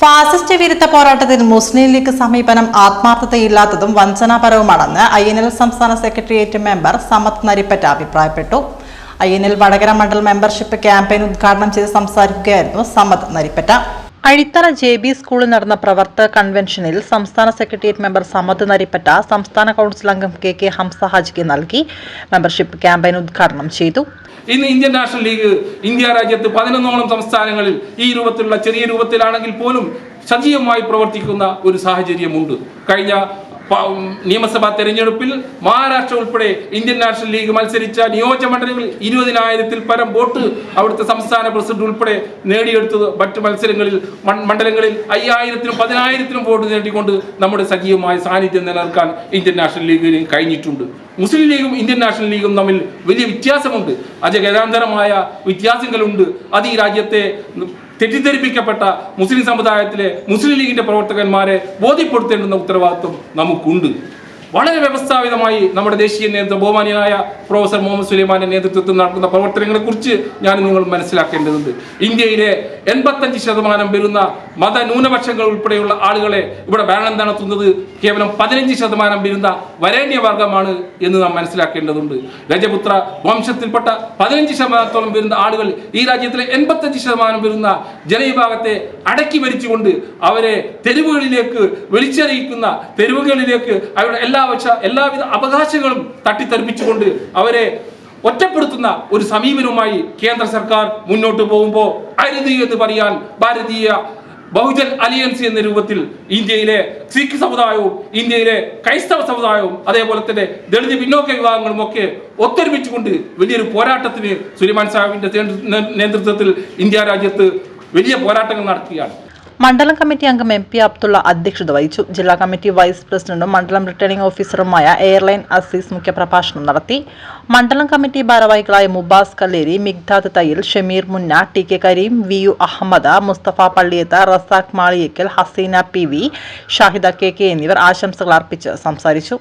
Fascist വിരുദ്ധ പോരാട്ടത്തിൽ മുസ്ലിം league സമീപനം ആത്മാർത്ഥതയില്ലാത്തതും വഞ്ചനാപരവുമാണെന്ന് INL സംസ്ഥാന സെക്രട്ടേറിയറ്റ് മെമ്പർ സമത് നരിപ്പറ്റ അഭിപ്രായപ്പെട്ടു. INL Vadakara Mandal membership campaign ഉദ്ഘാടനം ചെയ്ത് സംസാരിക്കുകയായിരുന്നു സമത് നരിപ്പറ്റ. അഴിത്തറ JB സ്കൂളിൽ നടന്ന പ്രവർത്തക കൺവെൻഷനിൽ സംസ്ഥാന സെക്രട്ടേറിയറ്റ് മെമ്പർ സമത് നരിപ്പറ്റ സംസ്ഥാന കൗൺസിൽ അംഗം KK ഹംസ ഹാജിക്ക് നൽകി. മെമ്പർഷിപ്പ് ക്യാമ്പയിൻ ഉദ്ഘാടനം ചെയ്തു. ഇന്ന് ഇന്ത്യൻ നാഷണൽ ലീഗ് ഇന്ത്യ രാജ്യത്ത് 11ഓളം സംസ്ഥാനങ്ങളിൽ ഈ രൂപത്തിലുള്ള ചെറിയ രൂപത്തിലാണെങ്കിൽ പോലും സജീവമായി പ്രവർത്തിക്കുന്ന ഒരു സാഹചര്യമുണ്ട്. കഴിഞ്ഞ നിയമസഭാ തെരഞ്ഞെടുപ്പിൽ മഹാരാഷ്ട്ര ഉൾപ്പെടെ ഇന്ത്യൻ നാഷണൽ ലീഗ് മത്സരിച്ച നിയോജകമണ്ഡലങ്ങളിൽ 20,000-ൽ പരം വോട്ട് അവിടുത്തെ സംസ്ഥാന പ്രസിഡന്റ് ഉൾപ്പെടെ നേടിയെടുത്തത്. മറ്റു മത്സരങ്ങളിൽ മണ്ഡലങ്ങളിൽ 5,000-ലും 10,000-ലും വോട്ട് നേടിക്കൊണ്ട് നമ്മുടെ സജീവമായ സാന്നിധ്യം നിലനിർത്താൻ ഇന്ത്യൻ നാഷണൽ ലീഗിന് കഴിഞ്ഞിട്ടുണ്ട്. മുസ്ലിം ലീഗും ഇന്ത്യൻ നാഷണൽ ലീഗും തമ്മിൽ വലിയ വ്യത്യാസമുണ്ട്, അജഗജാന്തരമായ വ്യത്യാസങ്ങളുണ്ട്. അത് ഈ രാജ്യത്തെ തെറ്റിദ്ധരിപ്പിക്കപ്പെട്ട മുസ്ലിം സമുദായത്തിലെ മുസ്ലിം ലീഗിന്റെ പ്രവർത്തകന്മാരെ ബോധ്യപ്പെടുത്തേണ്ടുന്ന ഉത്തരവാദിത്വം നമുക്കുണ്ട്. വളരെ വ്യവസ്ഥാപിതമായി നമ്മുടെ ദേശീയ നേതൃത്വം ബഹുമാന്യനായ പ്രൊഫസർ മുഹമ്മദ് സുലൈമാന്റെ നേതൃത്വത്തിൽ നടക്കുന്ന പ്രവർത്തനങ്ങളെ കുറിച്ച് ഞാൻ നിങ്ങൾ മനസ്സിലാക്കേണ്ടതുണ്ട്. ഇന്ത്യയിലെ 85% വരുന്ന മത ന്യൂനപക്ഷങ്ങൾ ഉൾപ്പെടെയുള്ള ആളുകളെ ഇവിടെ ഭരണം നടത്തുന്നത് കേവലം 15% വരുന്ന വരേണ്യവർഗമാണ് എന്ന് നാം മനസ്സിലാക്കേണ്ടതുണ്ട്. രജപുത്ര വംശത്തിൽപ്പെട്ട 15% വരുന്ന ആളുകൾ ഈ രാജ്യത്തിലെ 85% വരുന്ന ജനവിഭാഗത്തെ അടക്കി ഭരിച്ചുകൊണ്ട് അവരെ തെരുവുകളിലേക്ക് വലിച്ചെറിയിക്കുന്ന, തെരുവുകളിലേക്ക് അവരുടെ എല്ലാവിധ അവകാശങ്ങളും തട്ടിത്തെറിപ്പിച്ചുകൊണ്ട് അവരെ ഒറ്റപ്പെടുത്തുന്ന ഒരു സമീപനവുമായി കേന്ദ്ര സർക്കാർ മുന്നോട്ട് പോകുമ്പോൾ അരുത് എന്ന് പറയാൻ ഭാരതീയ ബഹുജൻ അലിയൻസ് എന്ന രൂപത്തിൽ ഇന്ത്യയിലെ സിഖ് സമുദായവും ഇന്ത്യയിലെ ക്രൈസ്തവ സമുദായവും അതേപോലെ തന്നെ ദളിത് പിന്നോക്ക വിഭാഗങ്ങളും ഒക്കെ ഒത്തൊരുമിച്ചുകൊണ്ട് വലിയൊരു പോരാട്ടത്തിന് സുലൈമാൻ സാഹിബിന്റെ നേതൃത്വത്തിൽ ഇന്ത്യ രാജ്യത്ത് വലിയ പോരാട്ടങ്ങൾ നടത്തുകയാണ്. മണ്ഡലം കമ്മിറ്റി അംഗം MP അബ്ദുള്ള അധ്യക്ഷത വഹിച്ചു. ജില്ലാ കമ്മിറ്റി വൈസ് പ്രസിഡന്റും മണ്ഡലം റിട്ടേണിംഗ് ഓഫീസറുമായ എയർലൈൻ അസീസ് മുഖ്യപ്രഭാഷണം നടത്തി. മണ്ഡലം കമ്മിറ്റി ഭാരവാഹികളായ മുബാസ് കല്ലേരി, മിഗ്ദാദ് തയ്യിൽ, ഷമീർ മുന്ന, TK Kareem, VU Ahmed, Mustafa Palliyath, Razak Maliyakkal, Hasina PV, Shahida KK എന്നിവർ ആശംസകൾ അർപ്പിച്ച് സംസാരിച്ചു.